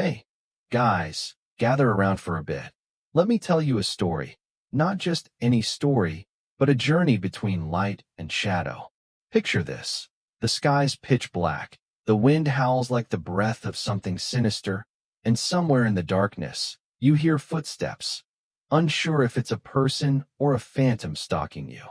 Hey, guys, gather around for a bit. Let me tell you a story. Not just any story, but a journey between light and shadow. Picture this. The sky's pitch black. The wind howls like the breath of something sinister, and somewhere in the darkness, you hear footsteps, unsure if it's a person or a phantom stalking you.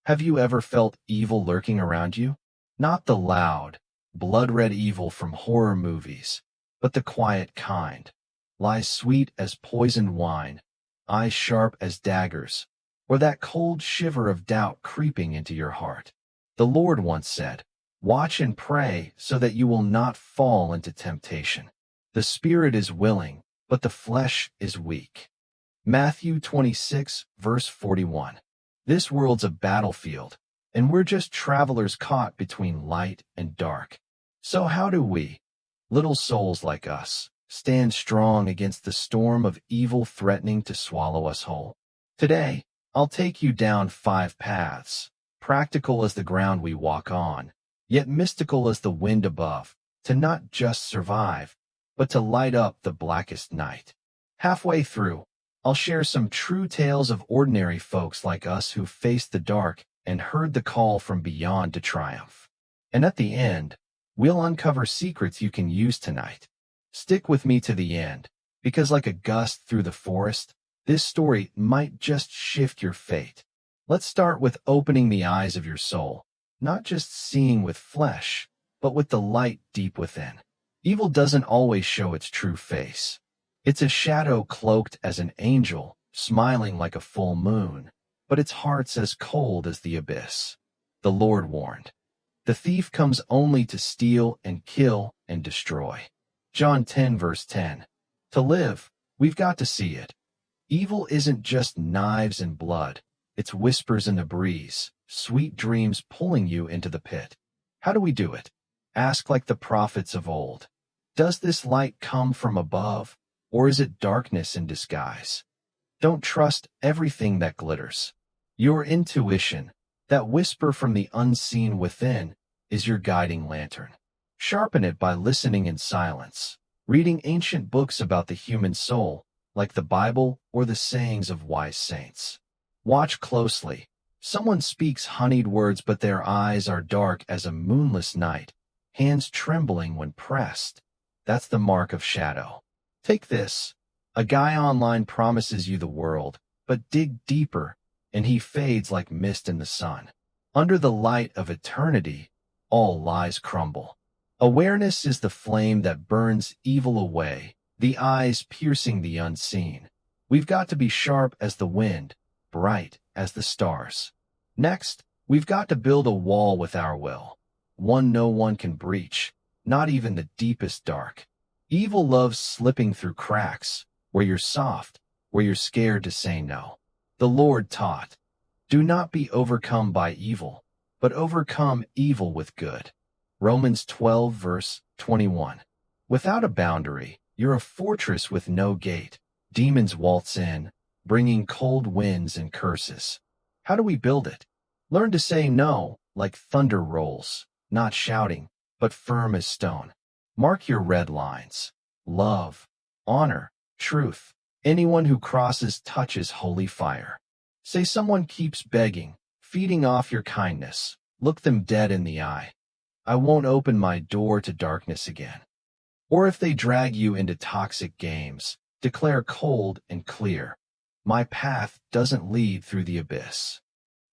Have you ever felt evil lurking around you? Not the loud, blood-red evil from horror movies, but the quiet kind. Lies sweet as poisoned wine, eyes sharp as daggers, or that cold shiver of doubt creeping into your heart. The Lord once said, "Watch and pray so that you will not fall into temptation. The spirit is willing, but the flesh is weak." Matthew 26, verse 41. This world's a battlefield, and we're just travelers caught between light and dark. So how do we, little souls like us, stand strong against the storm of evil threatening to swallow us whole? Today, I'll take you down 5 paths, practical as the ground we walk on, yet mystical as the wind above, to not just survive, but to light up the blackest night. Halfway through, I'll share some true tales of ordinary folks like us who faced the dark and heard the call from beyond to triumph. And at the end, we'll uncover secrets you can use tonight. Stick with me to the end, because like a gust through the forest, this story might just shift your fate. Let's start with opening the eyes of your soul, not just seeing with flesh, but with the light deep within. Evil doesn't always show its true face. It's a shadow cloaked as an angel, smiling like a full moon, but its heart's as cold as the abyss. The Lord warned, "The thief comes only to steal and kill and destroy." John 10, verse 10. To live, we've got to see it. Evil isn't just knives and blood. It's whispers in the breeze, sweet dreams pulling you into the pit. How do we do it? Ask like the prophets of old. Does this light come from above, or is it darkness in disguise? Don't trust everything that glitters. Your intuition, that whisper from the unseen within, is your guiding lantern. Sharpen it by listening in silence, reading ancient books about the human soul, like the Bible or the sayings of wise saints. Watch closely. Someone speaks honeyed words, but their eyes are dark as a moonless night, hands trembling when pressed. That's the mark of shadow. Take this. A guy online promises you the world, but dig deeper, and he fades like mist in the sun. Under the light of eternity, all lies crumble. Awareness is the flame that burns evil away, the eyes piercing the unseen. We've got to be sharp as the wind, bright as the stars. Next, we've got to build a wall with our will, one no one can breach, not even the deepest dark. Evil loves slipping through cracks, where you're soft, where you're scared to say no. The Lord taught, "Do not be overcome by evil, but overcome evil with good." Romans 12, verse 21. Without a boundary, you're a fortress with no gate. Demons waltz in, bringing cold winds and curses. How do we build it? Learn to say no, like thunder rolls, not shouting, but firm as stone. Mark your red lines. Love, honor, truth. Anyone who crosses touches holy fire. Say someone keeps begging, feeding off your kindness. Look them dead in the eye. "I won't open my door to darkness again." Or if they drag you into toxic games, declare cold and clear, "My path doesn't lead through the abyss."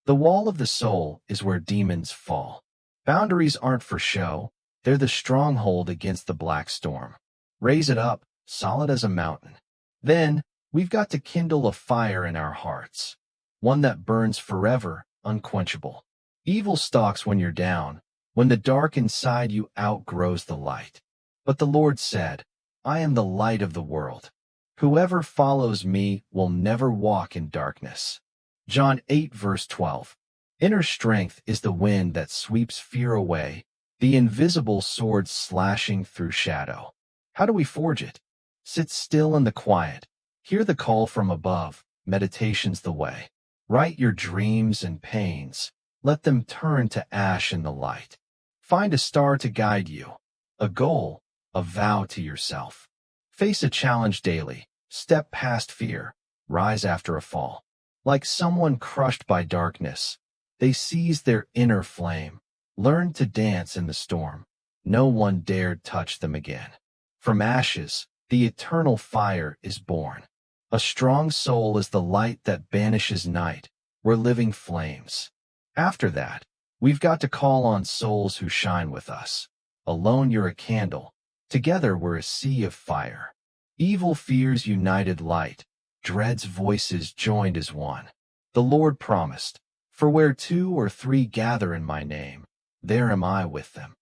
The wall of the soul is where demons fall. Boundaries aren't for show. They're the stronghold against the black storm. Raise it up, solid as a mountain. Then, we've got to kindle a fire in our hearts, one that burns forever, unquenchable. Evil stalks when you're down, when the dark inside you outgrows the light. But the Lord said, "I am the light of the world. Whoever follows me will never walk in darkness." John 8, verse 12. Inner strength is the wind that sweeps fear away, the invisible sword slashing through shadow. How do we forge it? Sit still in the quiet. Hear the call from above. Meditation's the way. Write your dreams and pains. Let them turn to ash in the light. Find a star to guide you, a goal, a vow to yourself. Face a challenge daily, step past fear, rise after a fall. Like someone crushed by darkness, they seize their inner flame, learn to dance in the storm. No one dared touch them again. From ashes, the eternal fire is born. A strong soul is the light that banishes night. We're living flames. After that, we've got to call on souls who shine with us. Alone you're a candle. Together we're a sea of fire. Evil fears united light. Dread's voices joined as one. The Lord promised, "For where 2 or 3 gather in my name, there am I with them."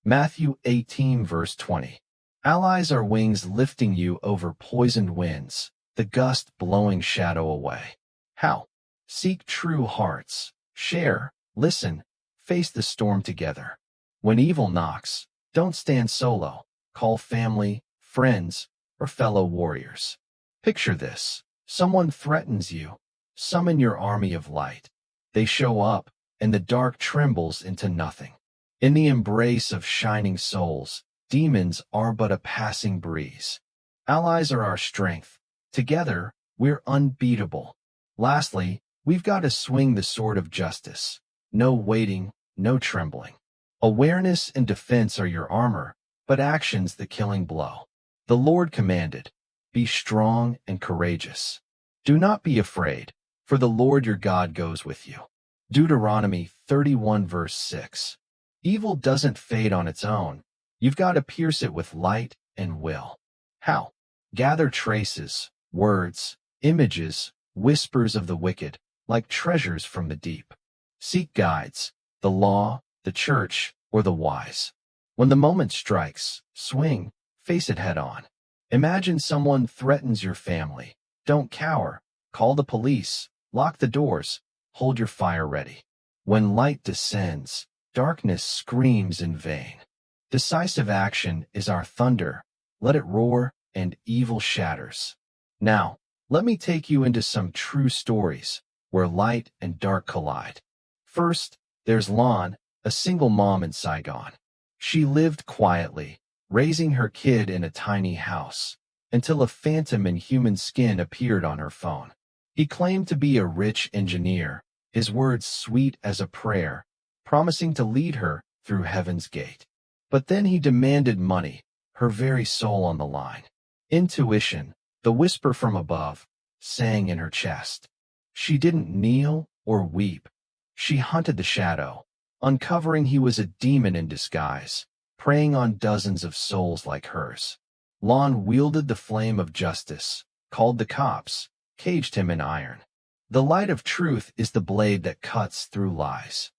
Matthew 18 verse 20. Allies are wings lifting you over poisoned winds, the gust blowing shadow away. How? Seek true hearts. Share, listen, face the storm together. When evil knocks, don't stand solo. Call family, friends, or fellow warriors. Picture this. Someone threatens you. Summon your army of light. They show up, and the dark trembles into nothing. In the embrace of shining souls, demons are but a passing breeze. Allies are our strength. Together, we're unbeatable. Lastly, we've got to swing the sword of justice. No waiting, no trembling. Awareness and defense are your armor, but action's the killing blow. The Lord commanded, "Be strong and courageous. Do not be afraid, for the Lord your God goes with you." Deuteronomy 31 verse 6. Evil doesn't fade on its own. You've got to pierce it with light and will. How? Gather traces, words, images, whispers of the wicked, like treasures from the deep. Seek guides, the law, the church, or the wise. When the moment strikes, swing, face it head on. Imagine someone threatens your family. Don't cower. Call the police. Lock the doors. Hold your fire ready. When light descends, darkness screams in vain. Decisive action is our thunder. Let it roar, and evil shatters. Now, let me take you into some true stories where light and dark collide. First, there's Lan, a single mom in Saigon. She lived quietly, raising her kid in a tiny house, until a phantom in human skin appeared on her phone. He claimed to be a rich engineer, his words sweet as a prayer, promising to lead her through heaven's gate. But then he demanded money, her very soul on the line. Intuition, the whisper from above, sang in her chest. She didn't kneel or weep. She hunted the shadow, uncovering he was a demon in disguise, preying on dozens of souls like hers. Lan wielded the flame of justice, called the cops, caged him in iron. The light of truth is the blade that cuts through lies.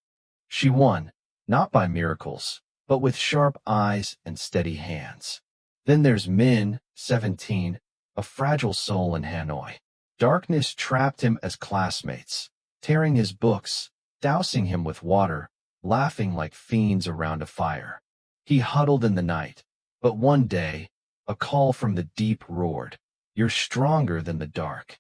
She won, not by miracles, but with sharp eyes and steady hands. Then there's Minh, 17, a fragile soul in Hanoi. Darkness trapped him as classmates, tearing his books, dousing him with water, laughing like fiends around a fire. He huddled in the night, but one day, a call from the deep roared, "You're stronger than the dark."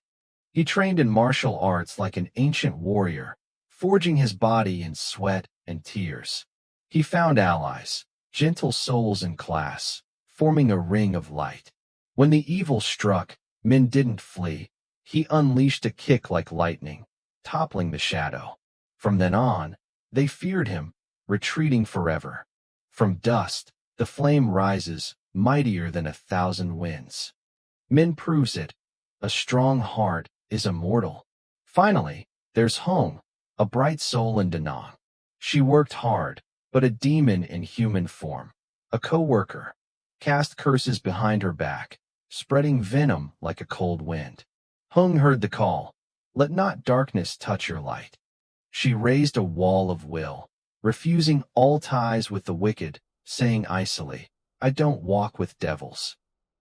He trained in martial arts like an ancient warrior, forging his body in sweat and tears. He found allies, gentle souls in class, forming a ring of light. When the evil struck, Minh didn't flee. He unleashed a kick like lightning, toppling the shadow. From then on, they feared him, retreating forever. From dust, the flame rises, mightier than 1,000 winds. Minh proves it. A strong heart is immortal. Finally, there's Hương, a bright soul in Da Nang. She worked hard, but a demon in human form. A co-worker cast curses behind her back, spreading venom like a cold wind. Hương heard the call, "Let not darkness touch your light." She raised a wall of will, refusing all ties with the wicked, saying icily, "I don't walk with devils."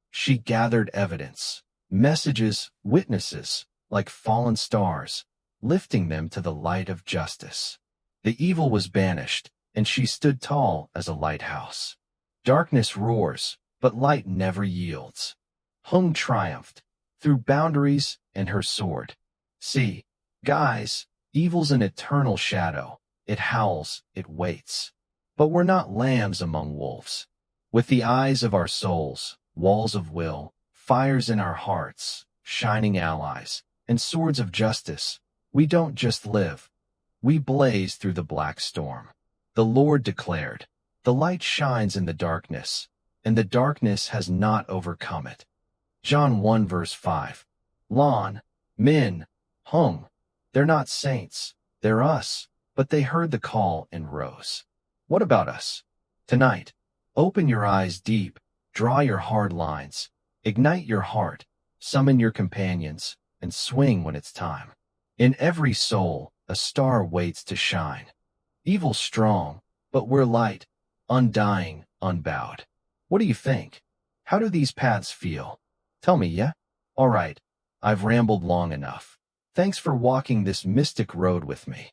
She gathered evidence, messages, witnesses, like fallen stars, lifting them to the light of justice. The evil was banished, and she stood tall as a lighthouse. Darkness roars, but light never yields. Hương triumphed, through boundaries and her sword. See, guys, evil's an eternal shadow. It howls, it waits. But we're not lambs among wolves. With the eyes of our souls, walls of will, fires in our hearts, shining allies, and swords of justice. We don't just live. We blaze through the black storm. The Lord declared, "The light shines in the darkness, and the darkness has not overcome it." John 1 verse 5. Lon, Minh, Hung. They're not saints. They're us. But they heard the call and rose. What about us? Tonight, open your eyes deep, draw your hard lines, ignite your heart, summon your companions, and swing when it's time. In every soul, a star waits to shine. Evil's strong, but we're light, undying, unbowed. What do you think? How do these paths feel? Tell me, yeah? All right, I've rambled long enough. Thanks for walking this mystic road with me.